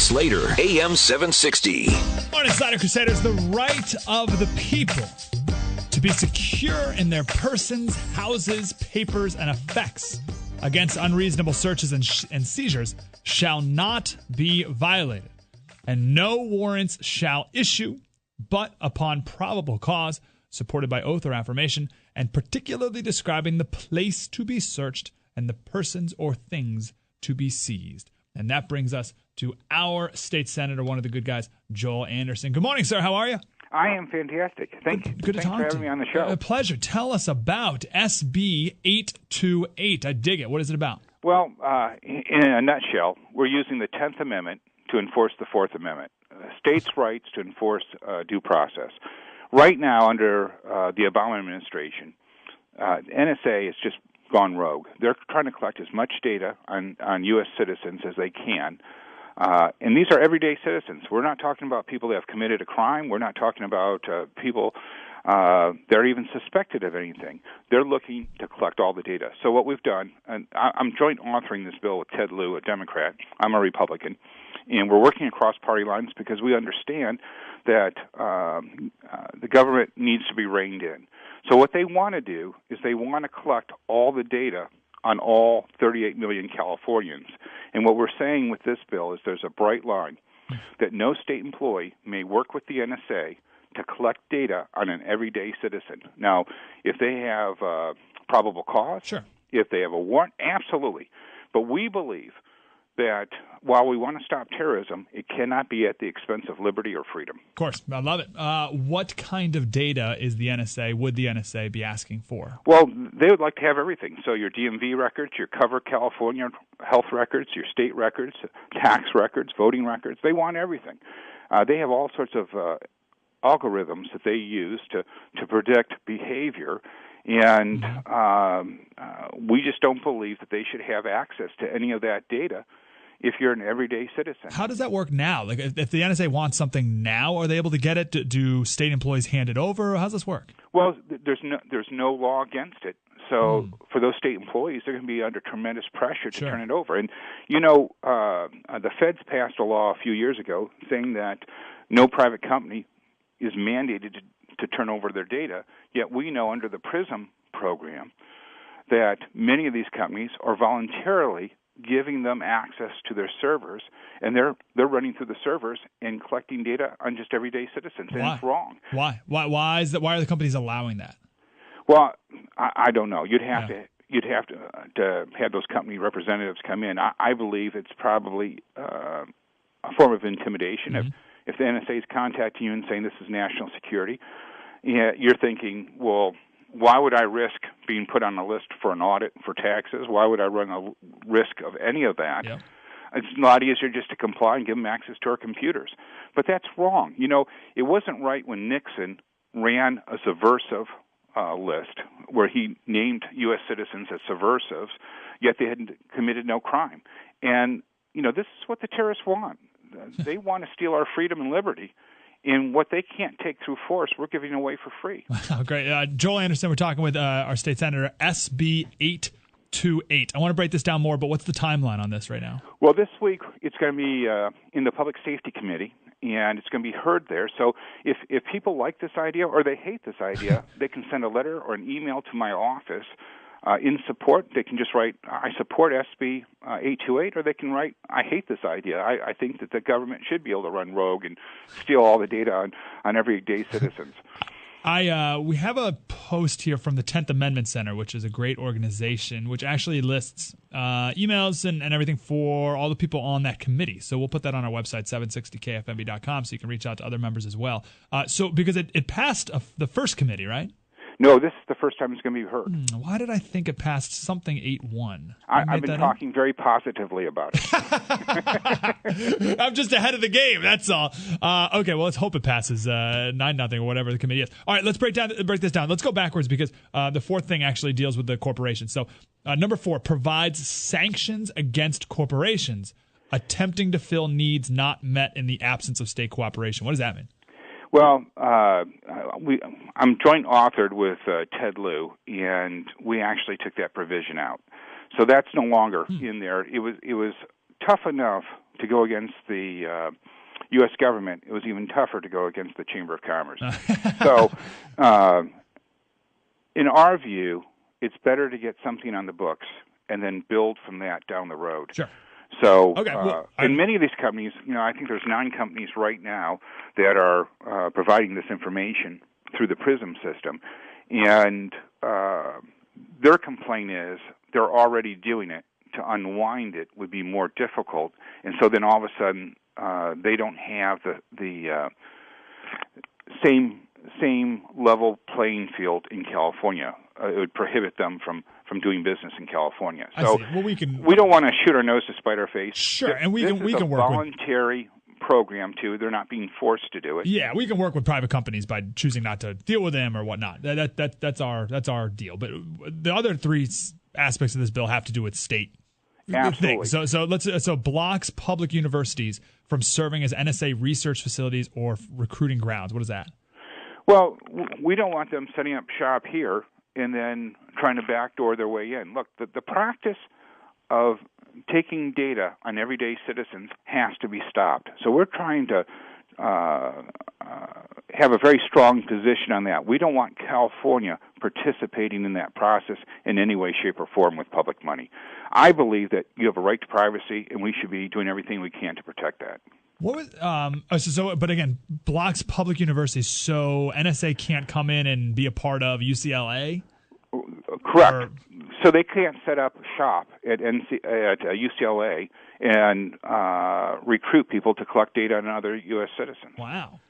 Slater, AM 760. Morning, Slater Crusaders. The right of the people to be secure in their persons, houses, papers, and effects against unreasonable searches and seizures shall not be violated, and no warrants shall issue but upon probable cause, supported by oath or affirmation, and particularly describing the place to be searched and the persons or things to be seized. And that brings us to our state senator, one of the good guys, Joel Anderson. Good morning, sir. How are you? I am fantastic. Thanks to talk for having me on the show. A pleasure. Tell us about SB 828. I dig it. What is it about? Well, in a nutshell, we're using the 10th Amendment to enforce the 4th Amendment, states' rights to enforce due process. Right now, under the Obama administration, NSA has just gone rogue. They're trying to collect as much data on U.S. citizens as they can. And these are everyday citizens. We're not talking about people that have committed a crime. We're not talking about people that are even suspected of anything. They're looking to collect all the data. So what we've done, and I'm joint authoring this bill with Ted Lieu, a Democrat. I'm a Republican. And we're working across party lines because we understand that the government needs to be reined in. So what they want to do is they want to collect all the data on all 38 million Californians. And what we're saying with this bill is there's a bright line that no state employee may work with the NSA to collect data on an everyday citizen. Now, if they have probable cause, sure. If they have a warrant, absolutely. But we believe that while we want to stop terrorism, it cannot be at the expense of liberty or freedom. Of course. I love it. What kind of data would the NSA be asking for? Well, they would like to have everything. So your DMV records, your Cover California health records, your state records, tax records, voting records. They want everything. They have all sorts of algorithms that they use to predict behavior. And we just don't believe that they should have access to any of that data if you're an everyday citizen. How does that work now? Like, if the NSA wants something now, are they able to get it? Do state employees hand it over? How does this work? Well, there's no law against it. So for those state employees, they're going to be under tremendous pressure to turn it over. And, the feds passed a law a few years ago saying that no private company is mandated to turn over their data, yet we know under the PRISM program that many of these companies are voluntarily giving them access to their servers, and they're running through the servers and collecting data on just everyday citizens, and it's wrong. Why? Why are the companies allowing that? Well, I don't know. You'd have to have those company representatives come in. I believe it's probably a form of intimidation. Mm-hmm. If the NSA is contacting you and saying this is national security, you're thinking, well, why would I risk being put on a list for an audit for taxes? Why would I run a risk of any of that? Yep. It's a lot easier just to comply and give them access to our computers. But that's wrong. It wasn't right when Nixon ran a subversive list where he named U.S. citizens as subversives, yet they had committed no crime. And, this is what the terrorists want. They want to steal our freedom and liberty. And what they can't take through force, we're giving away for free. Wow, great. Joel Anderson, we're talking with our state senator, SB 828. I want to break this down more, but what's the timeline on this right now? Well, this week it's going to be in the Public Safety Committee, and it's going to be heard there. So if people like this idea or they hate this idea, they can send a letter or an email to my office in support. They can just write, I support SB 828, or they can write, I hate this idea. I think that the government should be able to run rogue and steal all the data on everyday citizens. We have a post here from the 10th Amendment Center, which is a great organization, which actually lists emails and everything for all the people on that committee. So we'll put that on our website, 760kfmb.com, so you can reach out to other members as well. Because it passed the first committee, right? No, this is the first time it's going to be heard. Why did I think it passed something 8-1? I've been talking very positively about it. I'm just ahead of the game, that's all. Okay, well, let's hope it passes 9-0 or whatever the committee is. All right, let's break this down. Let's go backwards because the fourth thing actually deals with the corporation. So number 4, provides sanctions against corporations attempting to fill needs not met in the absence of state cooperation. What does that mean? Well, I'm joint authored with Ted Lieu, and we actually took that provision out. So that's no longer in there. It was tough enough to go against the U.S. government. It was even tougher to go against the Chamber of Commerce. So, in our view, it's better to get something on the books and then build from that down the road. Sure. So, okay, well, in many of these companies, I think there's 9 companies right now that are providing this information through the PRISM system, and their complaint is they're already doing it. To unwind it would be more difficult, and so then all of a sudden they don't have the same level playing field in California. It would prohibit them from doing business in California. So well, we don't want to shoot our nose to spite our face. Sure, and we can work with voluntary program too. They're not being forced to do it. Yeah, we can work with private companies by choosing not to deal with them or whatnot. That's our deal. But the other 3 aspects of this bill have to do with state Absolutely. things. So blocks public universities from serving as NSA research facilities or recruiting grounds. What is that? Well, we don't want them setting up shop here and then trying to backdoor their way in. Look, the practice of taking data on everyday citizens has to be stopped. So we're trying to have a very strong position on that. We don't want California participating in that process in any way, shape, or form with public money. I believe that you have a right to privacy, and we should be doing everything we can to protect that. What was but again, blocks public universities, so NSA can't come in and be a part of UCLA? Correct. So they can't set up shop at UCLA and recruit people to collect data on other U.S. citizens. Wow.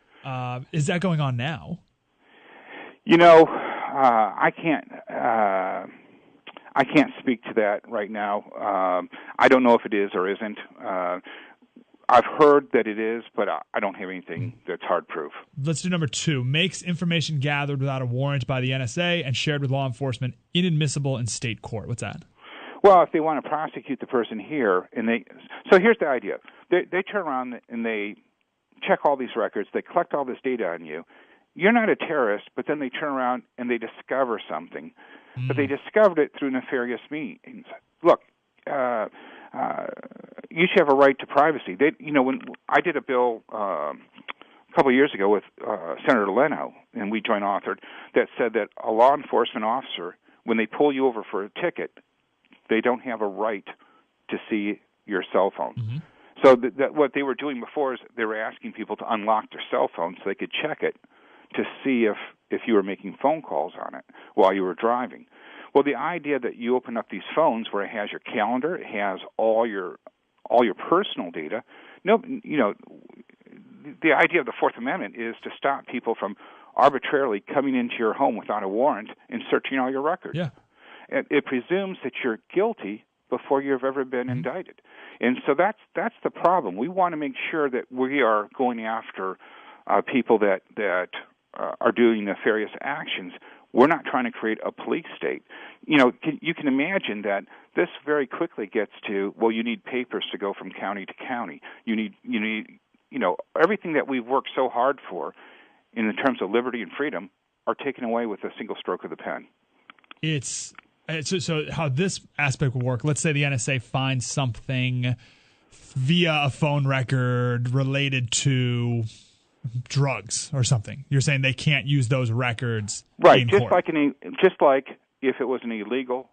Is that going on now? I can't speak to that right now. I don't know if it is or isn't. I've heard that it is, but I don't have anything that's hard proof. Let's do number 2. Makes information gathered without a warrant by the NSA and shared with law enforcement inadmissible in state court. What's that? Well, if they want to prosecute the person here, so here's the idea. They turn around and they check all these records. They collect all this data on you. You're not a terrorist, but then they turn around and they discover something. But they discovered it through nefarious means. Look, you should have a right to privacy. When I did a bill a couple of years ago with Senator Leno, and we joint authored, that said that a law enforcement officer, when they pull you over for a ticket, they don't have a right to see your cell phone. Mm-hmm. So what they were doing before is they were asking people to unlock their cell phone so they could check it to see if you were making phone calls on it while you were driving. Well, the idea that you open up these phones where it has your calendar, it has all your personal data. The idea of the Fourth Amendment is to stop people from arbitrarily coming into your home without a warrant and searching all your records. Yeah. It presumes that you're guilty before you've ever been indicted. And so that's the problem. We want to make sure that we are going after people that are doing nefarious actions. We're not trying to create a police state. You can imagine that this very quickly gets to, well, you need papers to go from county to county. You need everything that we've worked so hard for in terms of liberty and freedom are taken away with a single stroke of the pen. So how this aspect will work, let's say the NSA finds something via a phone record related to drugs or something. You're saying they can't use those records in court. Just like if it was an illegal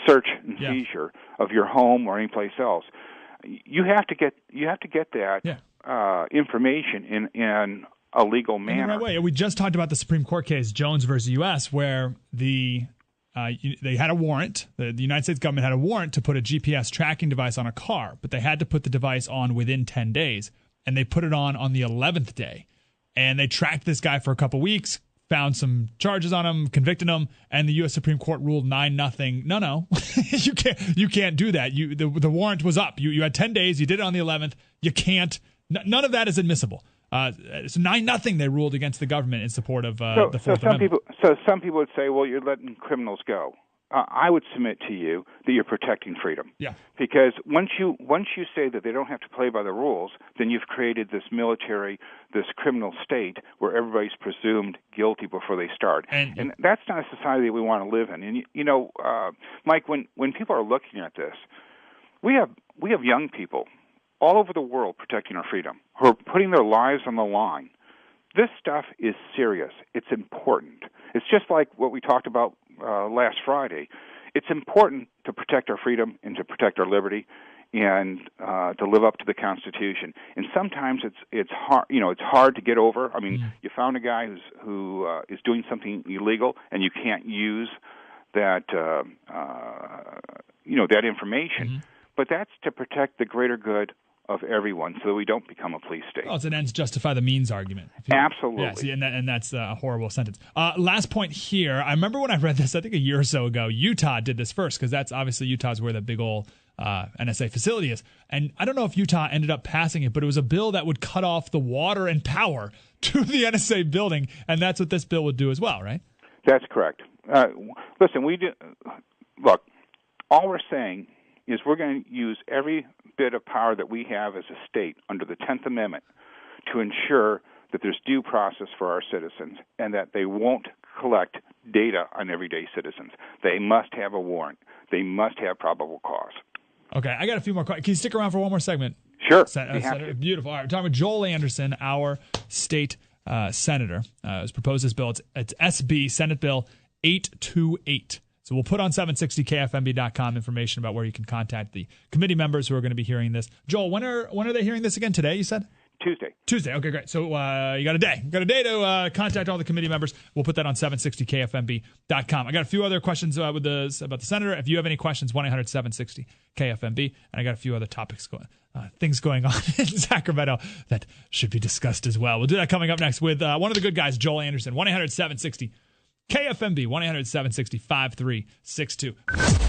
search and seizure of your home or any place else, you have to get that information in a legal manner. In the right way. We just talked about the Supreme Court case Jones versus U.S. where they had a warrant. The United States government had a warrant to put a GPS tracking device on a car, but they had to put the device on within 10 days. And they put it on the 11th day. And they tracked this guy for a couple weeks, found some charges on him, convicted him, and the U.S. Supreme Court ruled 9-0. No, you can't do that. The warrant was up. You had 10 days. You did it on the 11th. You can't. None of that is admissible. So 9-0 they ruled against the government in support of the Fourth Amendment. Some people would say, well, you're letting criminals go. I would submit to you that you're protecting freedom. Yeah. Because once you say that they don't have to play by the rules, then you've created this criminal state where everybody's presumed guilty before they start. And that's not a society that we want to live in. And Mike, when people are looking at this, We have young people all over the world protecting our freedom, who are putting their lives on the line. This stuff is serious. It's important. It's just like what we talked about last Friday. It's important to protect our freedom and to protect our liberty and to live up to the Constitution. And sometimes it's hard. It's hard to get over. I mean, you found a guy who is doing something illegal, and you can't use that that information. Mm-hmm. But that's to protect the greater good of everyone, so that we don't become a police state. Oh, it's an ends justify the means argument. Absolutely. Yeah, see, and that's a horrible sentence. Last point here. I remember when I read this, I think a year or so ago, Utah did this first, because that's obviously Utah's where the big old NSA facility is. And I don't know if Utah ended up passing it, but it was a bill that would cut off the water and power to the NSA building, and that's what this bill would do as well, right? That's correct. Listen, look, all we're saying is we're going to use every bit of power that we have as a state under the 10th Amendment to ensure that there's due process for our citizens and that they won't collect data on everyday citizens. They must have a warrant. They must have probable cause. Okay, I got a few more questions. Can you stick around for one more segment? Sure. Senator, beautiful. All right, we're talking with Joel Anderson, our state senator. Has proposed this bill. It's SB, Senate Bill 828. So we'll put on 760kfmb.com information about where you can contact the committee members who are going to be hearing this. Joel, when are they hearing this again? Today, you said? Tuesday. Okay, great. So you got a day. To contact all the committee members. We'll put that on 760kfmb.com. I got a few other questions about the senator. If you have any questions, 1-800-760-KFMB. And I got a few other topics things going on in Sacramento that should be discussed as well. We'll do that coming up next with one of the good guys, Joel Anderson. 1-800-760 KFMB, 1-800-760-5362.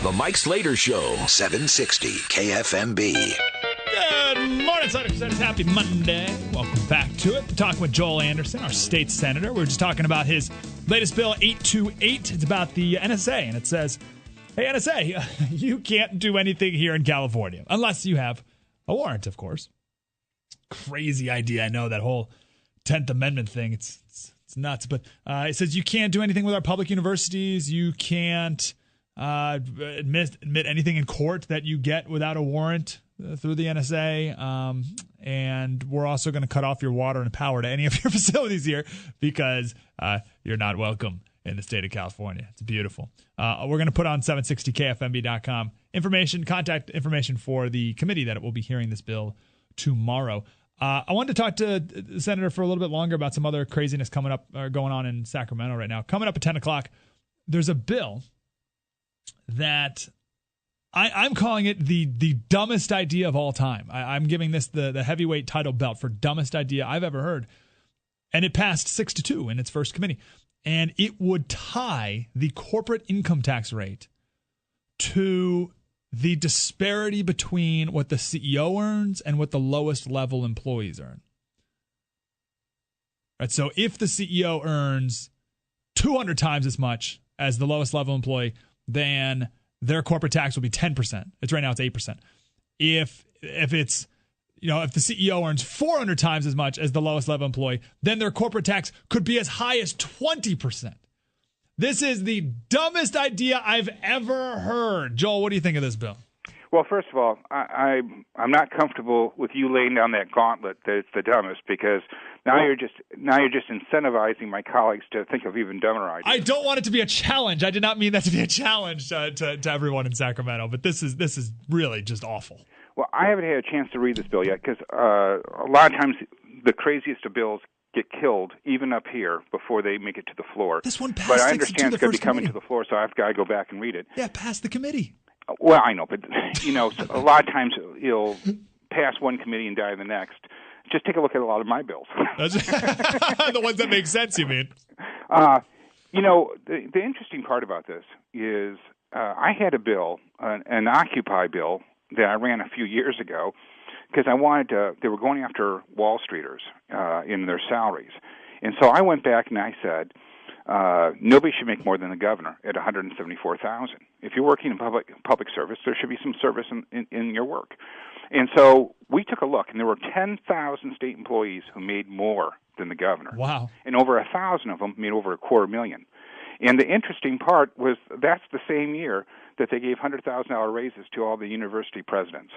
The Mike Slater Show, 760 KFMB. Good morning, Slater. Happy Monday. Welcome back to it. We're talking with Joel Anderson, our state senator. We're just talking about his latest bill, 828. It's about the NSA, and it says, hey, NSA, you can't do anything here in California unless you have a warrant, of course. Crazy idea. I know that whole 10th Amendment thing. It's nuts, but it says you can't do anything with our public universities. You can't admit anything in court that you get without a warrant through the NSA. And we're also going to cut off your water and power to any of your facilities here because you're not welcome in the state of California. It's beautiful. We're going to put on 760kfmb.com contact information for the committee that will be hearing this bill tomorrow. I wanted to talk to the senator for a little bit longer about some other craziness going on in Sacramento right now. Coming up at 10 o'clock, there's a bill that I'm calling it the dumbest idea of all time. I'm giving this the heavyweight title belt for dumbest idea I've ever heard. And it passed 6-2 in its first committee. And it would tie the corporate income tax rate to the disparity between what the CEO earns and what the lowest level employees earn. Right, so if the CEO earns 200 times as much as the lowest level employee, then their corporate tax will be 10%. Right now it's 8%. If it's, if the CEO earns 400 times as much as the lowest level employee, then their corporate tax could be as high as 20%. This is the dumbest idea I've ever heard. Joel, what do you think of this bill? Well, first of all, I'm not comfortable with you laying down that gauntlet that it's the dumbest because now you're just incentivizing my colleagues to think of even dumber ideas. I don't want it to be a challenge. I did not mean that to be a challenge to everyone in Sacramento, but this is really just awful. Well, I haven't had a chance to read this bill yet because a lot of times the craziest of bills get killed even up here before they make it to the floor. This one passed. But I understand it's going to be coming to the floor, so I've got to go back and read it. Yeah, pass the committee. Well, I know, but a lot of times you'll pass one committee and die the next. Just take a look at a lot of my bills. The ones that make sense, you mean? The interesting part about this is I had a bill, an Occupy bill, that I ran a few years ago because I wanted to. They were going after Wall Streeters in their salaries, and so I went back and I said, nobody should make more than the governor at $174,000. If you're working in public service, there should be some service in your work. And so we took a look, and there were 10,000 state employees who made more than the governor. Wow! And over 1,000 of them made over $250,000. And the interesting part was that's the same year that they gave $100,000 raises to all the university presidents.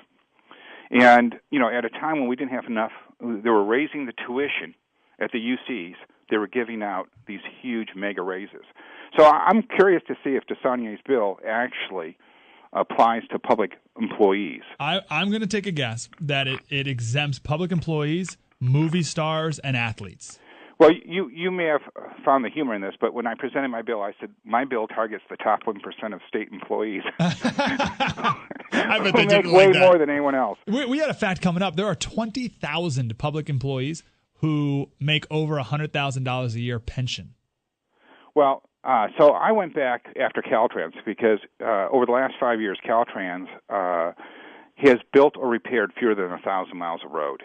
And, at a time when we didn't have enough, they were raising the tuition at the UCs. They were giving out these huge mega raises. So I'm curious to see if DeSaulniers' bill actually applies to public employees. I'm going to take a guess that it exempts public employees, movie stars, and athletes. Well, you may have found the humor in this, but when I presented my bill, I said my bill targets the top 1% of state employees. I bet they make didn't way like that. more than anyone else. We had a fact coming up. There are 20,000 public employees who make over $100,000 a year pension. Well, so I went back after Caltrans because over the last 5 years, Caltrans has built or repaired fewer than 1,000 miles of road.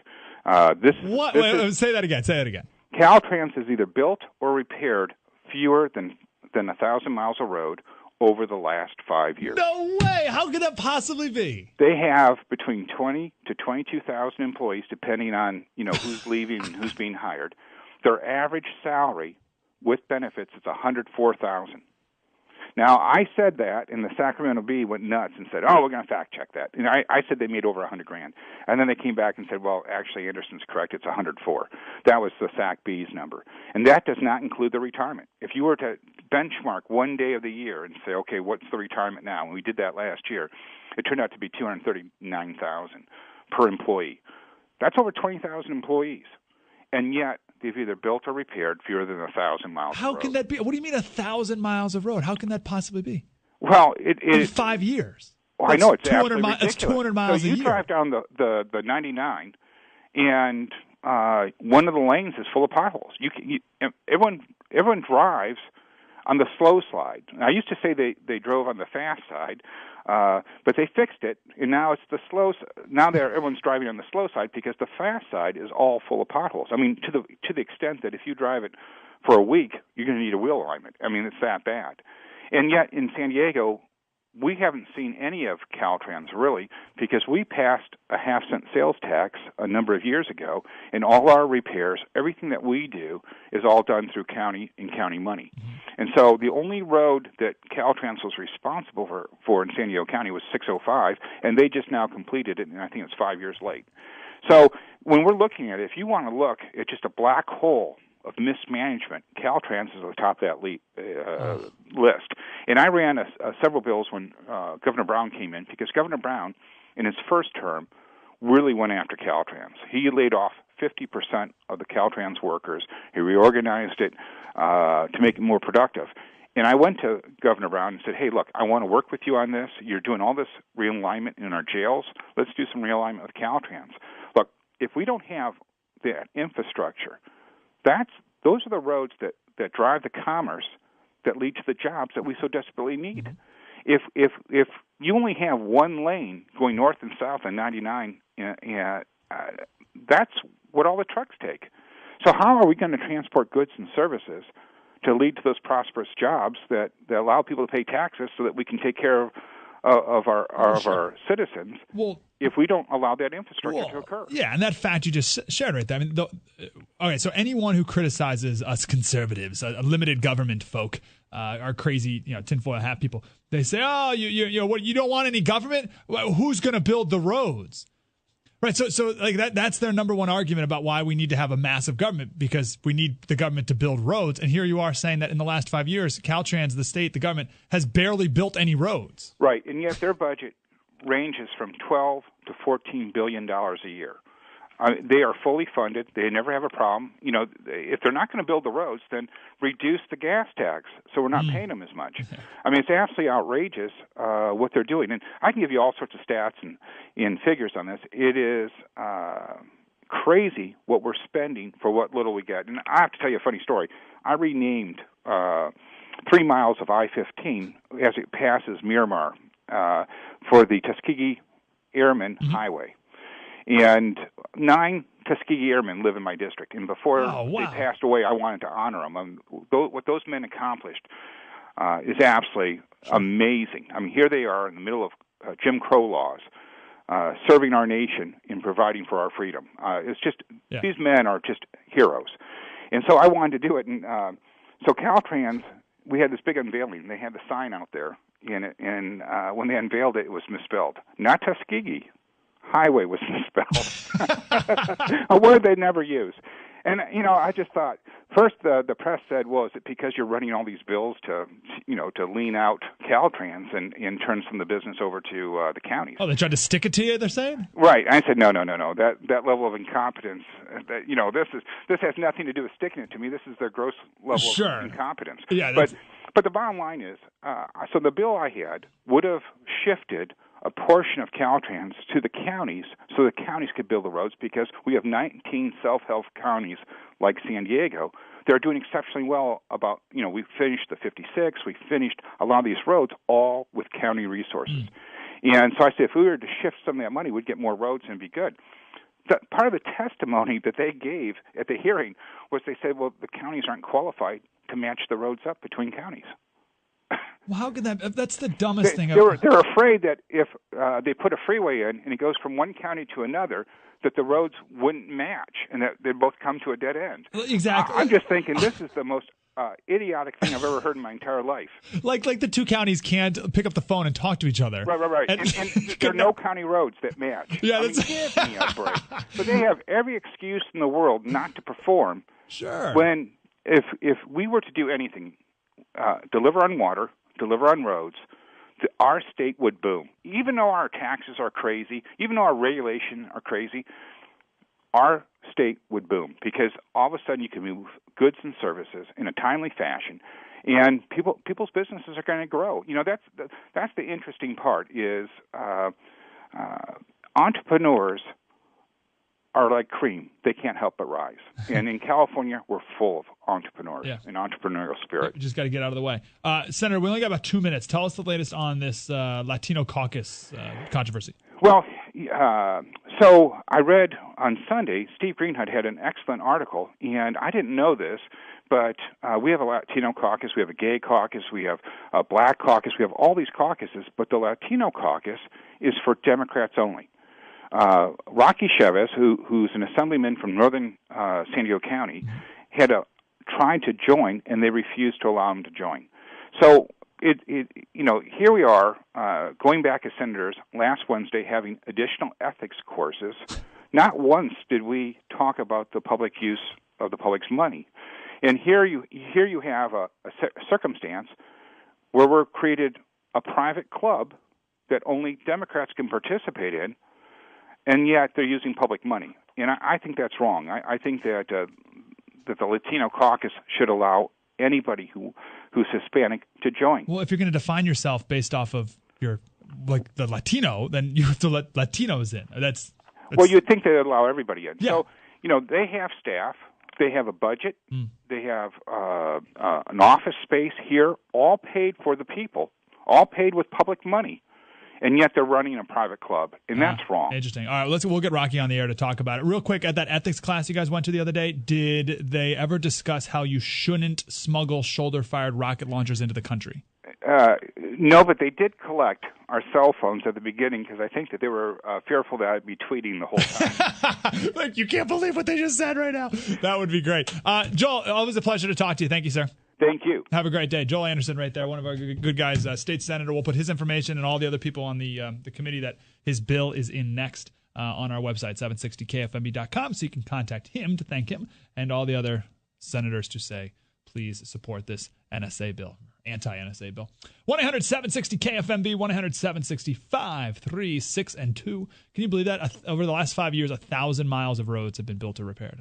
Say that again. Caltrans has either built or repaired fewer than 1,000 miles of road over the last 5 years. No way! How could that possibly be? They have between 20 to 22,000 employees, depending on who's leaving and who's being hired. Their average salary with benefits is $104,000. Now, I said that, and the Sacramento Bee went nuts and said, "Oh, we're going to fact check that." And I said they made over $100,000, and then they came back and said, "Well, actually, Anderson's correct; it's $104,000." That was the Sac Bee's number, and that does not include the retirement. If you were to benchmark one day of the year and say, "Okay, what's the retirement now?" and we did that last year, it turned out to be $239,000 per employee. That's over 20,000 employees, and yet they've either built or repaired fewer than 1,000 miles. How of road. can that be? What do you mean 1,000 miles of road? How can that possibly be? Well, it in 5 years. Well, I know it's 200 absolutely ridiculous. That's 200 miles so a year. You drive down the 99, and one of the lanes is full of potholes. Everyone drives on the slow side. I used to say they drove on the fast side, but they fixed it, and now it's the slow. Now everyone's driving on the slow side because the fast side is all full of potholes. I mean, to the extent that if you drive it for a week, you're going to need a wheel alignment. I mean, it's that bad. And yet in San Diego, we haven't seen any of Caltrans really because we passed a half-cent sales tax a number of years ago, and all our repairs, everything that we do, is all done through county and county money. Mm-hmm. And so the only road that Caltrans was responsible for in San Diego County was 605, and they just now completed it, and I think it's 5 years late. So when we're looking at it, if you want to look at just a black hole of mismanagement, Caltrans is at the top of that list. And I ran several bills when Governor Brown came in because Governor Brown, in his first term, really went after Caltrans. He laid off 50% of the Caltrans workers. He reorganized it to make it more productive. And I went to Governor Brown and said, "Hey, look, I want to work with you on this. You're doing all this realignment in our jails. Let's do some realignment with Caltrans. Look, if we don't have that infrastructure, those are the roads that drive the commerce that lead to the jobs that we so desperately need. Mm-hmm. If you only have one lane going north and south on 99, that's what all the trucks take. So how are we going to transport goods and services to lead to those prosperous jobs that allow people to pay taxes so that we can take care of our citizens? Well, if we don't allow that infrastructure to occur. Yeah, and that fact you just shared right there. I mean, okay, so anyone who criticizes us conservatives, limited government folk, are crazy, tinfoil hat people. They say, "Oh, you don't want any government? Well, who's going to build the roads?" Right. So like that's their number one argument about why we need to have a massive government, because we need the government to build roads. And here you are saying that in the last 5 years, Caltrans, the state, the government, has barely built any roads. Right, and yet their budget ranges from $12 to $14 billion a year. They are fully funded. They never have a problem. If they're not going to build the roads, then reduce the gas tax so we're not paying them as much. I mean, it's absolutely outrageous what they're doing. And I can give you all sorts of stats and figures on this. It is crazy what we're spending for what little we get. And I have to tell you a funny story. I renamed 3 miles of I-15 as it passes Miramar for the Tuskegee Airmen Highway. And 9 Tuskegee Airmen live in my district. And before they passed away, I wanted to honor them. What those men accomplished is absolutely amazing. I mean, here they are in the middle of Jim Crow laws, serving our nation and providing for our freedom. These men are just heroes. And so I wanted to do it. And so Caltrans, we had this big unveiling. They had the sign out there. and when they unveiled it, it was misspelled. Not Tuskegee. Highway was misspelled. A word they never use. And, I just thought, first the press said, well, is it because you're running all these bills to lean out Caltrans and turn some of the business over to the counties? Oh, they tried to stick it to you, they're saying? Right. I said, no. That level of incompetence, this has nothing to do with sticking it to me. This is their gross level of incompetence. Yeah, but the bottom line is, so the bill I had would have shifted a portion of Caltrans to the counties so the counties could build the roads, because we have 19 self-help counties like San Diego. They're doing exceptionally well about, we finished the 56, we finished a lot of these roads all with county resources. And so I said, if we were to shift some of that money, we'd get more roads and be good. Part of the testimony that they gave at the hearing was they said, well, the counties aren't qualified to match the roads up between counties. Well, how could that? That's the dumbest thing. They're afraid that if they put a freeway in and it goes from one county to another, that the roads wouldn't match and that they'd both come to a dead end. Exactly. I'm just thinking this is the most idiotic thing I've ever heard in my entire life. Like the two counties can't pick up the phone and talk to each other. Right. And there are no county roads that match. Yeah, give me a break. But they have every excuse in the world not to perform. Sure. When if we were to do anything, deliver on water, deliver on roads, our state would boom. Even though our taxes are crazy, even though our regulations are crazy, our state would boom, because all of a sudden you can move goods and services in a timely fashion, and people's businesses are going to grow. That's the interesting part is entrepreneurs are like cream. They can't help but rise. And in California, we're full of entrepreneurs and entrepreneurial spirit. You just got to get out of the way. Senator, we only got about 2 minutes. Tell us the latest on this Latino caucus controversy. Well, so I read on Sunday, Steve Greenhut had an excellent article, and I didn't know this, but we have a Latino caucus, we have a gay caucus, we have a black caucus, we have all these caucuses, but the Latino caucus is for Democrats only. Rocky Chavez, who's an assemblyman from northern San Diego County, had tried to join, and they refused to allow him to join. So here we are, going back as senators last Wednesday, having additional ethics courses. Not once did we talk about the public use of the public's money, and here you have a circumstance where we're created a private club that only Democrats can participate in. And yet they're using public money, and I think that's wrong. I think that the Latino caucus should allow anybody who's Hispanic to join. Well, if you're going to define yourself based off of the Latino, then you have to let Latinos in. That's well, you'd think they'd allow everybody in. Yeah. So they have staff, they have a budget, they have an office space here, all paid for the people, all paid with public money. And yet they're running a private club, and that's wrong. Interesting. All right, we'll get Rocky on the air to talk about it. Real quick, at that ethics class you guys went to the other day, did they ever discuss how you shouldn't smuggle shoulder-fired rocket launchers into the country? No, but they did collect our cell phones at the beginning, because I think that they were fearful that I'd be tweeting the whole time. Like, you can't believe what they just said right now. That would be great. Joel, always a pleasure to talk to you. Thank you, sir. Thank you. Have a great day. Joel Anderson right there, one of our good guys, state senator. We'll put his information and all the other people on the committee that his bill is in next on our website, 760kfmb.com, so you can contact him to thank him and all the other senators to say, please support this NSA bill, anti-NSA bill. 1-800-760-KFMB, 1-800-760-5362. Can you believe that? Over the last 5 years, 1,000 miles of roads have been built or repaired.